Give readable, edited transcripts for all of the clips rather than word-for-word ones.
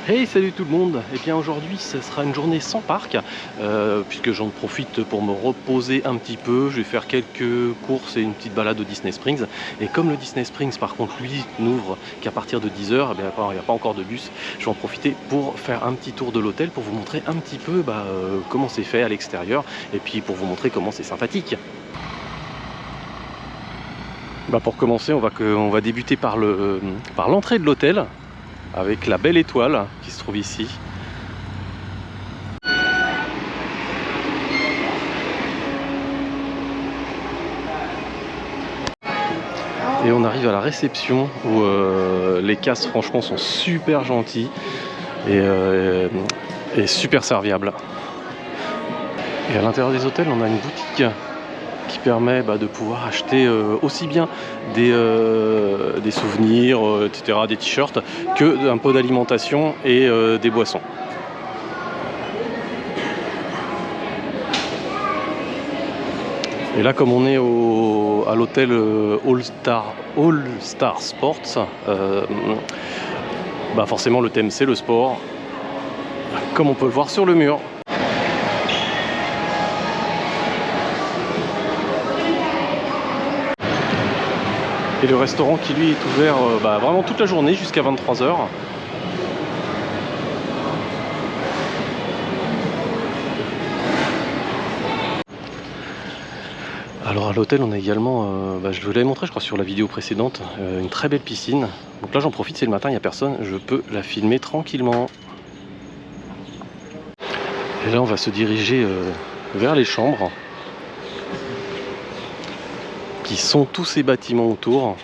Hey, salut tout le monde. Et bien aujourd'hui ce sera une journée sans parc puisque j'en profite pour me reposer un petit peu. Je vais faire quelques courses et une petite balade au Disney Springs. Et comme le Disney Springs par contre lui n'ouvre qu'à partir de 10 h, il n'y a pas encore de bus. Je vais en profiter pour faire un petit tour de l'hôtel pour vous montrer un petit peu comment c'est fait à l'extérieur et puis pour vous montrer comment c'est sympathique. Pour commencer, on va débuter par l'entrée de l'hôtel, avec la belle étoile qui se trouve ici. Et on arrive à la réception où les castes franchement sont super gentils et super serviables. Et à l'intérieur des hôtels, on a une boutique qui permet de pouvoir acheter aussi bien des souvenirs, etc., des t-shirts, que un peu d'alimentation et des boissons. Et là, comme on est à l'hôtel All Star Sports, forcément le thème c'est le sport, comme on peut le voir sur le mur. Et le restaurant qui lui est ouvert vraiment toute la journée jusqu'à 23 h. Alors à l'hôtel on a également, je vous l'avais montré je crois sur la vidéo précédente, une très belle piscine. Donc là j'en profite, c'est le matin, il n'y a personne, je peux la filmer tranquillement. Et là on va se diriger vers les chambres, qui sont tous ces bâtiments autour.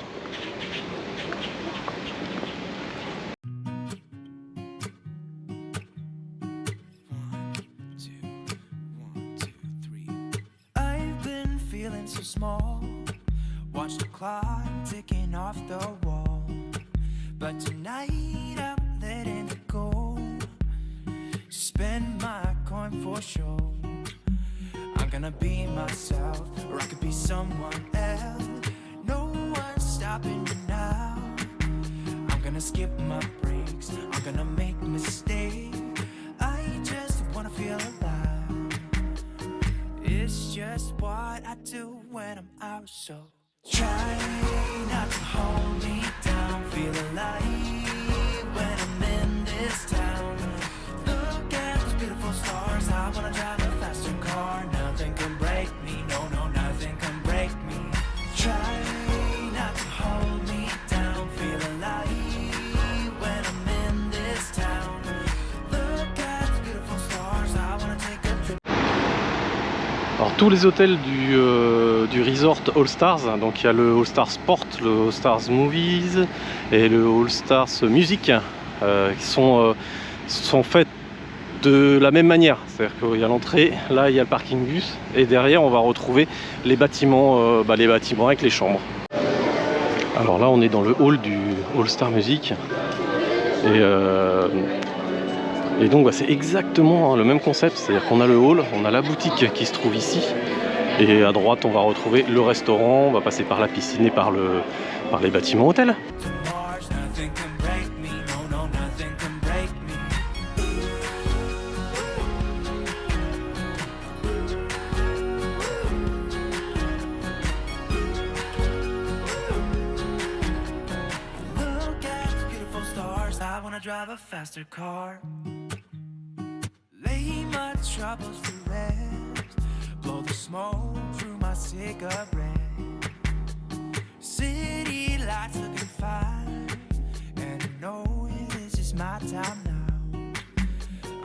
So small, watch the clock ticking off the wall. But tonight I'm letting it go. Spend my coin for sure. I'm gonna be myself, or I could be someone else. No one's stopping me now. I'm gonna skip my breaks, I'm gonna make mistakes. I just wanna feel alive. It's just what I do when I'm out, so try not to hold me down. Feel alive when I'm in this town. Look at those beautiful stars. I wanna drive a faster car. Nothing can break me, no, nothing can break me. Try not to hold me down. Feel alive when I'm in this town. Look at those beautiful stars. I wanna take a trip. Alors tous les hôtels du resort All Stars, donc il y a le All Stars Sport, le All Stars Movies et le All Stars Music, qui sont faits de la même manière. C'est-à-dire qu'il y a l'entrée, là il y a le parking bus et derrière on va retrouver les bâtiments avec les chambres. Alors là on est dans le hall du All Star Music et donc c'est exactement le même concept, c'est-à-dire qu'on a le hall, on a la boutique qui se trouve ici, et à droite on va retrouver le restaurant, on va passer par la piscine et par les bâtiments hôtels. Drive a faster car. Lay my troubles to rest. Blow the smoke through my cigarette. City lights looking fine, and I know this is my time now.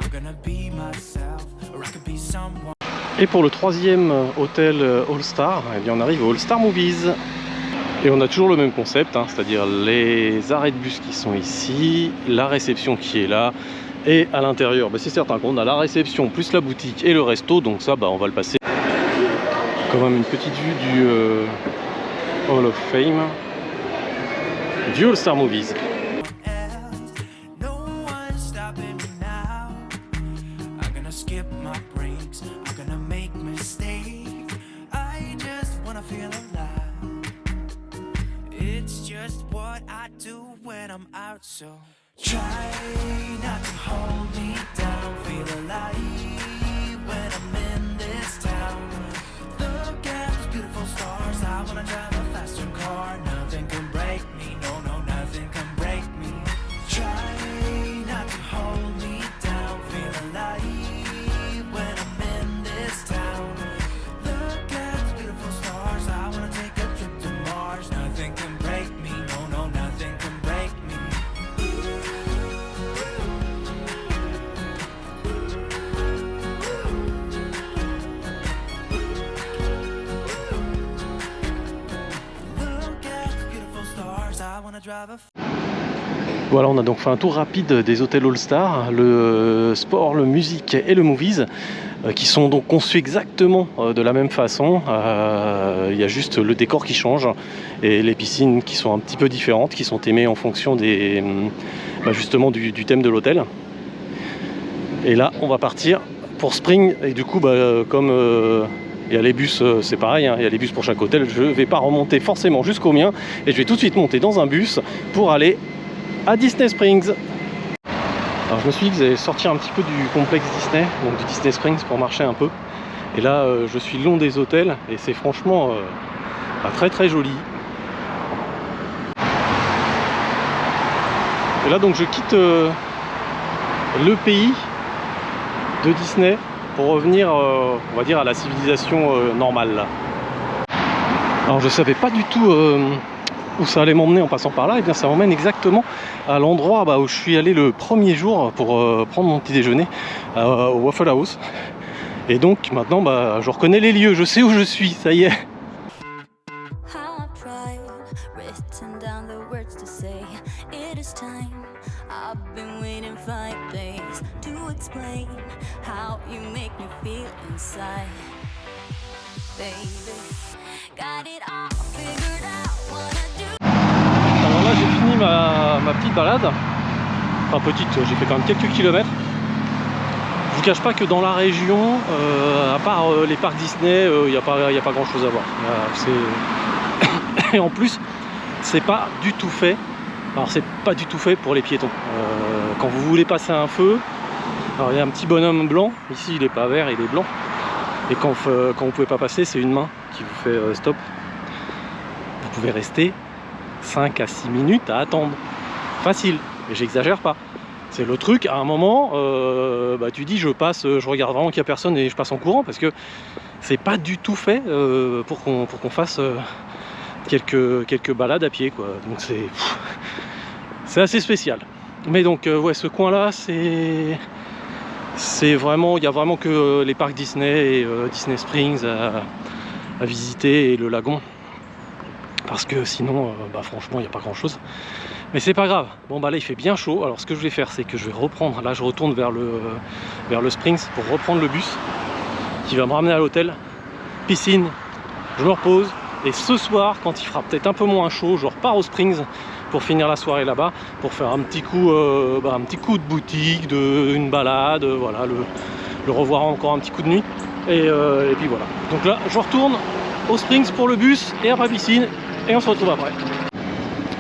I'm gonna be myself, or I could be someone. Et pour le troisième hôtel All Star, eh bien on arrive au All Star Movies. Et on a toujours le même concept, c'est-à-dire les arrêts de bus qui sont ici, la réception qui est là, et à l'intérieur, c'est certain qu'on a la réception plus la boutique et le resto, donc ça on va le passer. Quand même une petite vue du Hall of Fame, du All Star Movies. It's just what I do when I'm out, so Try not to hold me down, feel alive when I'm in this town. Look at those beautiful stars, I wanna drive a faster car. Nothing can break me, no, no, nothing can break me. Try not to hold me down, feel alive when I'm in this town. Look at those beautiful stars, I wanna take a trip to Mars. Nothing can break me, no, no, nothing can break me. Voilà, on a donc fait un tour rapide des hôtels All-Star, le sport, le musique et le movies, qui sont donc conçus exactement de la même façon. Il y a juste le décor qui change et les piscines qui sont un petit peu différentes, qui sont aimées en fonction des, justement du thème de l'hôtel. Et là, on va partir pour Spring et du coup, comme il y a les bus, c'est pareil, hein, il y a les bus pour chaque hôtel, je ne vais pas remonter forcément jusqu'au mien et je vais tout de suite monter dans un bus pour aller à Disney Springs. Alors je me suis dit que j'allais sortir un petit peu du complexe Disney, donc du Disney Springs, pour marcher un peu. Et là, je suis le long des hôtels et c'est franchement très très joli. Et là donc je quitte le pays de Disney pour revenir, on va dire, à la civilisation normale là. Alors je savais pas du tout où ça allait m'emmener en passant par là, et bien ça m'emmène exactement à l'endroit où je suis allé le premier jour pour prendre mon petit déjeuner au Waffle House. Et donc maintenant je reconnais les lieux, je sais où je suis, ça y est. Alors là j'ai fini ma petite balade, enfin petite, j'ai fait quand même quelques kilomètres. Je vous cache pas que dans la région, à part les parcs Disney, il n'y a pas grand chose à voir. Et en plus, c'est pas du tout fait. Alors c'est pas du tout fait pour les piétons. Quand vous voulez passer un feu, alors il y a un petit bonhomme blanc, ici il est pas vert, il est blanc. Et quand vous pouvez pas passer, c'est une main qui vous fait stop. Vous pouvez rester 5 à 6 minutes à attendre. Facile, mais j'exagère pas. C'est le truc, à un moment, tu dis je passe, je regarde vraiment qu'il n'y a personne et je passe en courant parce que c'est pas du tout fait pour qu'on fasse quelques balades à pied, quoi. Donc c'est assez spécial. Mais donc ouais, ce coin là c'est vraiment, il y a vraiment que les parcs Disney et Disney Springs à visiter et le lagon, parce que sinon franchement il n'y a pas grand chose. Mais c'est pas grave. Bon là il fait bien chaud, alors ce que je vais faire c'est que je vais reprendre, là je retourne vers le Springs pour reprendre le bus qui va me ramener à l'hôtel, piscine, je me repose. Et ce soir, quand il fera peut-être un peu moins chaud, je repars au Springs pour finir la soirée là-bas, pour faire un petit coup de boutique, une balade, voilà, le revoir encore un petit coup de nuit. Et puis voilà. Donc là, je retourne au Springs pour le bus et après piscine, et on se retrouve après.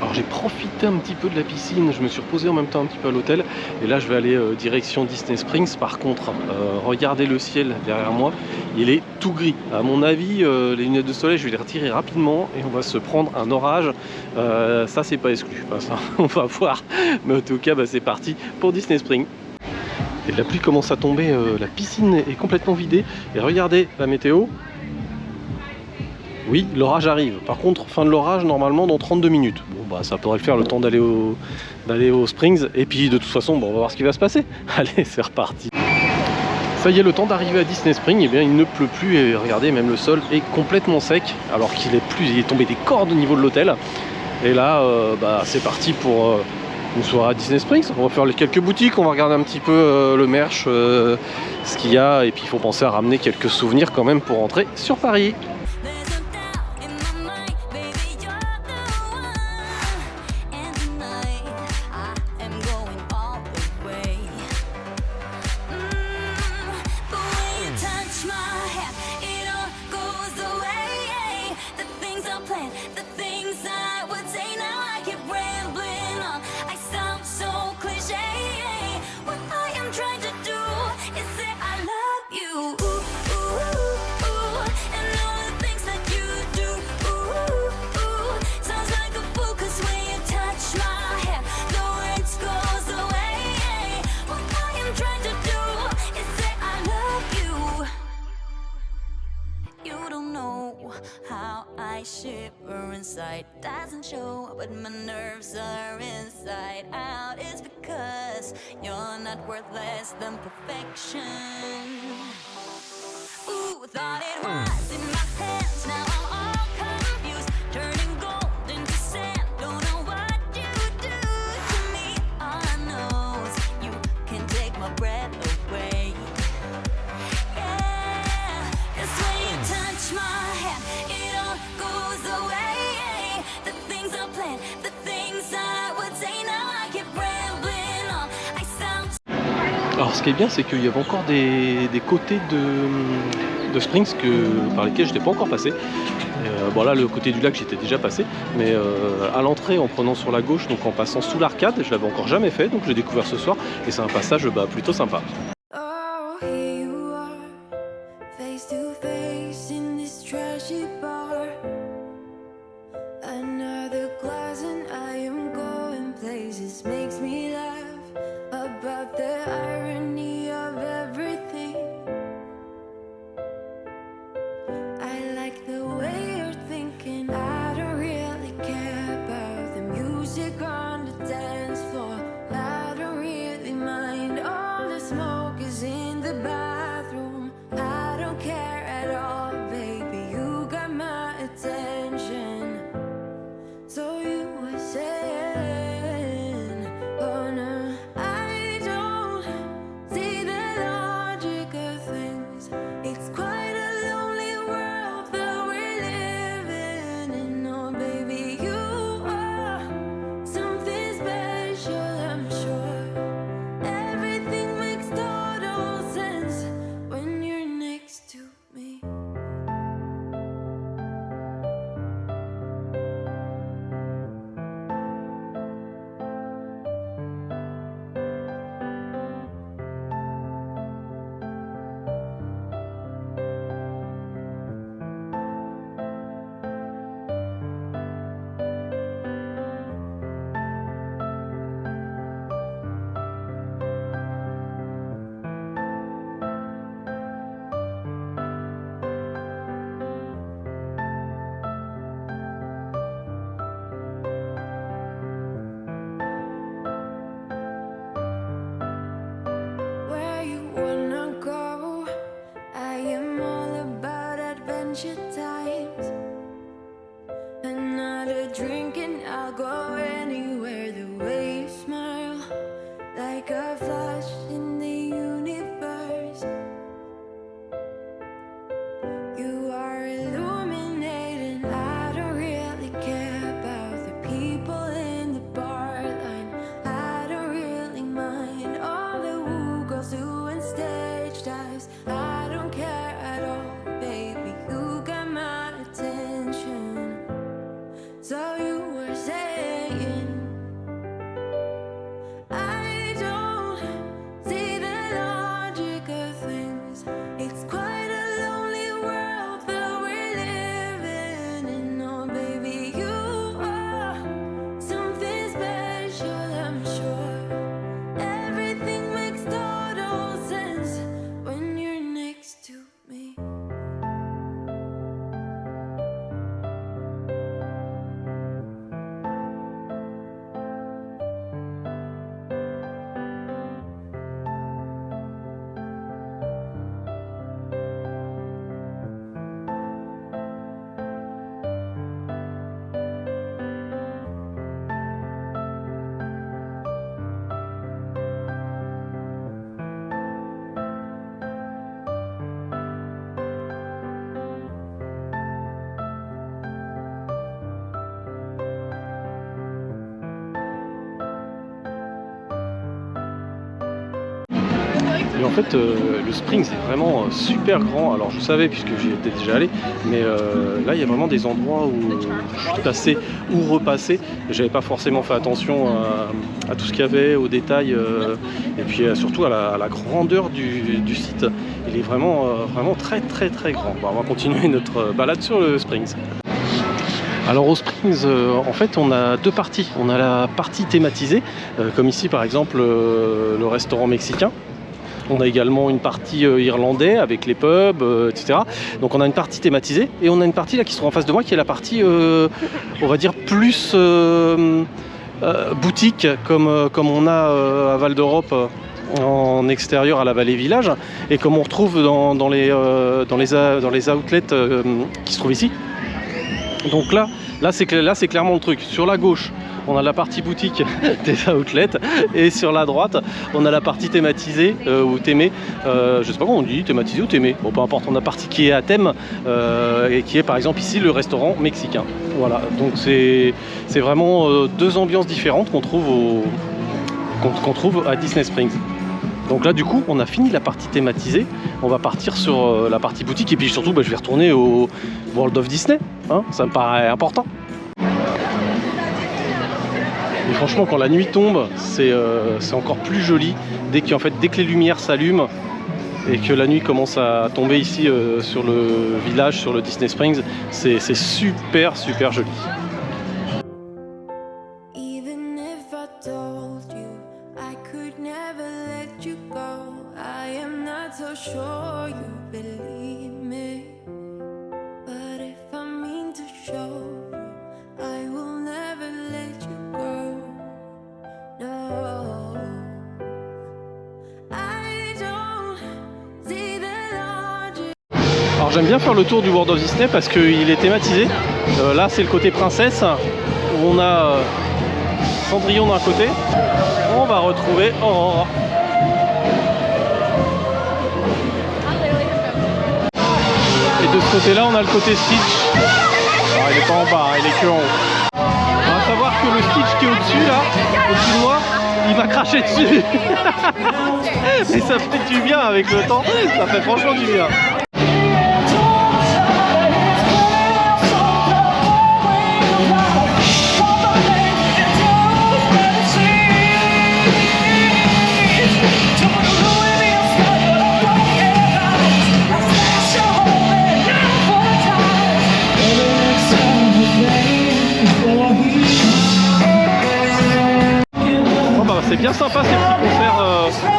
Alors j'ai profité un petit peu de la piscine, je me suis reposé en même temps un petit peu à l'hôtel et là je vais aller direction Disney Springs. Par contre, regardez le ciel derrière moi, il est tout gris. À mon avis, les lunettes de soleil je vais les retirer rapidement et on va se prendre un orage. Ça c'est pas exclu, enfin, ça, on va voir, mais en tout cas c'est parti pour Disney Springs. Et la pluie commence à tomber, la piscine est complètement vidée et regardez la météo. Oui, l'orage arrive. Par contre, fin de l'orage, normalement, dans 32 minutes. Bon, ça pourrait le faire le temps d'aller au Springs. Et puis, de toute façon, on va voir ce qui va se passer. Allez, c'est reparti. Ça y est, le temps d'arriver à Disney Springs, eh bien, il ne pleut plus. Et regardez, même le sol est complètement sec. Alors qu'il est tombé des cordes au niveau de l'hôtel. Et là, c'est parti pour une soirée à Disney Springs. On va faire quelques boutiques, on va regarder un petit peu le merch, ce qu'il y a. Et puis, il faut penser à ramener quelques souvenirs quand même pour rentrer sur Paris. The things I would say now I keep rambling on. I sound so clear. sight doesn't show, but my nerves are inside out. It's because you're not worth less than perfection. Ooh, thought it was in my hands, now I'm all confused, turning gold into sand. Don't know what you do to me. All I know is you can take my breath away. Yeah, 'cause when you touch my hand, it all goes away. The things I planned, the things I would say, now I keep rambling on. I sound. Alors ce qui est bien, c'est qu'il y avait encore des côtés de Springs par lesquels je n'étais pas encore passé. Bon là, le côté du lac, j'étais déjà passé, mais à l'entrée, en prenant sur la gauche, donc en passant sous l'arcade, je l'avais encore jamais fait, donc je l'ai découvert ce soir, et c'est un passage plutôt sympa. Oh, here you are, face to face in this trashy bar. Another glass and I am going places. Makes me laugh about the irony of everything. I like the way you're thinking. I don't really care about the music on the dance floor. I don't really mind. All the smoke is in the bathroom. I don't care at all, baby. You got my attention. So you were saying, oh no, I don't see the logic of things. It's quite a lonely world that we're living in. Oh baby, you are something special, I'm sure. Everything makes total sense when you're next to me. Where you wanna go? I am all about adventure times. Another drink and I'll go anywhere. The way you smile, like a flash in the universe. You are illuminating. I don't really care about the people in the bar line. I don't really mind all the woo girls doing stage dives. I don't care at all, baby. You got my attention. So you were saying, I don't see the logic of things. It's quite a lonely world that we're living in. Oh baby, you are something special, I'm sure. Everything makes total sense when you're next to me. Et en fait, le Springs est vraiment super grand. Alors je savais puisque j'y étais déjà allé, mais là il y a vraiment des endroits où je suis passé ou repassé. J'avais pas forcément fait attention à tout ce qu'il y avait, aux détails, et puis surtout à la grandeur du site. Il est vraiment très grand. Bon, on va continuer notre balade sur le Springs. Alors au Springs, en fait, on a deux parties. On a la partie thématisée, comme ici par exemple le restaurant mexicain. On a également une partie irlandais avec les pubs, etc. Donc on a une partie thématisée et on a une partie là qui se trouve en face de moi qui est la partie, on va dire, plus boutique comme on a à Val d'Europe en extérieur à la Vallée Village et comme on retrouve dans les outlets qui se trouvent ici. Donc là c'est clairement le truc. Sur la gauche, on a la partie boutique des outlets et sur la droite, on a la partie thématisée ou thèmée. Je sais pas comment on dit, thématisée ou thèmée. Bon, peu importe, on a la partie qui est à thème et qui est par exemple ici le restaurant mexicain. Voilà, donc c'est vraiment deux ambiances différentes qu'on trouve à Disney Springs. Donc là du coup on a fini la partie thématisée, on va partir sur la partie boutique et puis surtout je vais retourner au World of Disney, hein, ça me paraît important. Et franchement quand la nuit tombe c'est encore plus joli dès que les lumières s'allument et que la nuit commence à tomber ici sur le village, sur le Disney Springs, c'est super joli. Even if I told you I could never let you go, I am not so sure you believe me. But if I mean to show you, I will never let you go. No, I don't see the logic. Alors j'aime bien faire le tour du World of Disney parce qu'il est thématisé. Là c'est le côté princesse où on a Cendrillon d'un côté. On va retrouver Aurore. Et de ce côté là on a le côté Stitch. Alors il est pas en bas, il est que en haut. On va savoir que le Stitch qui est au-dessus là, au-dessus de moi, il va cracher dessus. Mais ça fait du bien avec le temps, ça fait franchement du bien. C'est bien sympa ces petits concerts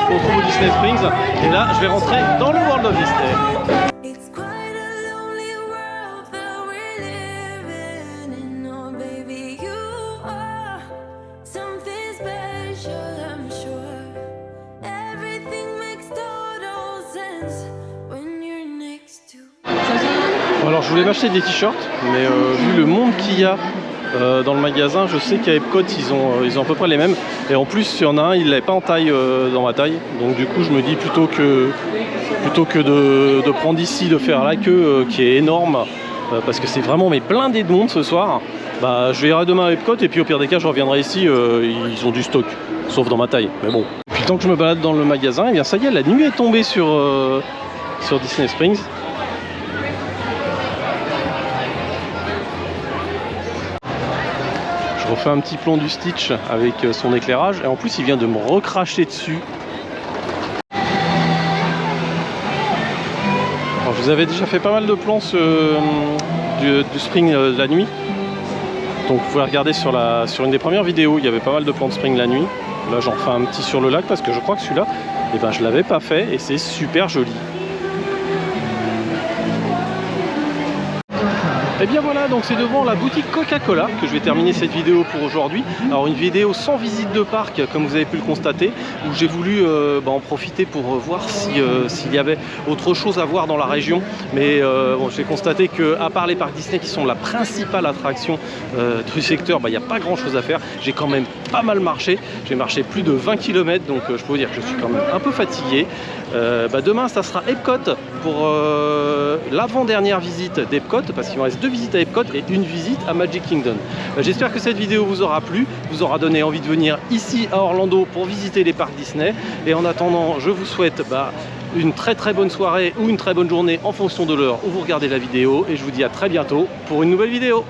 qu'on trouve au Disney Springs. Et là, je vais rentrer dans le World of Disney. It's quite a lonely world that we're living in. Oh, baby, you are something special, I'm sure. Everything makes total sense when you're next to. Bon, alors, je voulais m'acheter des t-shirts, mais vu le monde qu'il y a dans le magasin, je sais qu'à Epcot ils ont à peu près les mêmes et en plus il y en a un, il l'avait pas en taille dans ma taille, donc du coup je me dis plutôt que de prendre ici, de faire la queue qui est énorme parce que c'est vraiment blindé de monde ce soir, bah je verrai demain à Epcot et puis au pire des cas je reviendrai ici, ils ont du stock sauf dans ma taille, mais bon. Puis tant que je me balade dans le magasin, et bien ça y est, la nuit est tombée sur Disney Springs. Je refais un petit plan du Stitch avec son éclairage et en plus il vient de me recracher dessus. Alors, je vous avais déjà fait pas mal de plans du Spring la nuit. Donc vous pouvez regarder sur une des premières vidéos, il y avait pas mal de plans de Spring la nuit. Là j'en fais un petit sur le lac parce que je crois que celui-là, je l'avais pas fait et c'est super joli. Et bien voilà, donc c'est devant la boutique Coca-Cola que je vais terminer cette vidéo pour aujourd'hui. Alors une vidéo sans visite de parc, comme vous avez pu le constater, où j'ai voulu en profiter pour voir s'il y avait autre chose à voir dans la région. Mais bon, j'ai constaté qu'à part les parcs Disney qui sont la principale attraction du secteur, il n'y a pas grand chose à faire. J'ai quand même pas mal marché, j'ai marché plus de 20 km, donc je peux vous dire que je suis quand même un peu fatigué. Demain ça sera Epcot pour l'avant-dernière visite d'Epcot, parce qu'il me reste 2 visites à Epcot et une visite à Magic Kingdom. J'espère que cette vidéo vous aura plu, vous aura donné envie de venir ici à Orlando pour visiter les parcs Disney. Et en attendant, je vous souhaite une très bonne soirée ou une très bonne journée en fonction de l'heure où vous regardez la vidéo. Et je vous dis à très bientôt pour une nouvelle vidéo.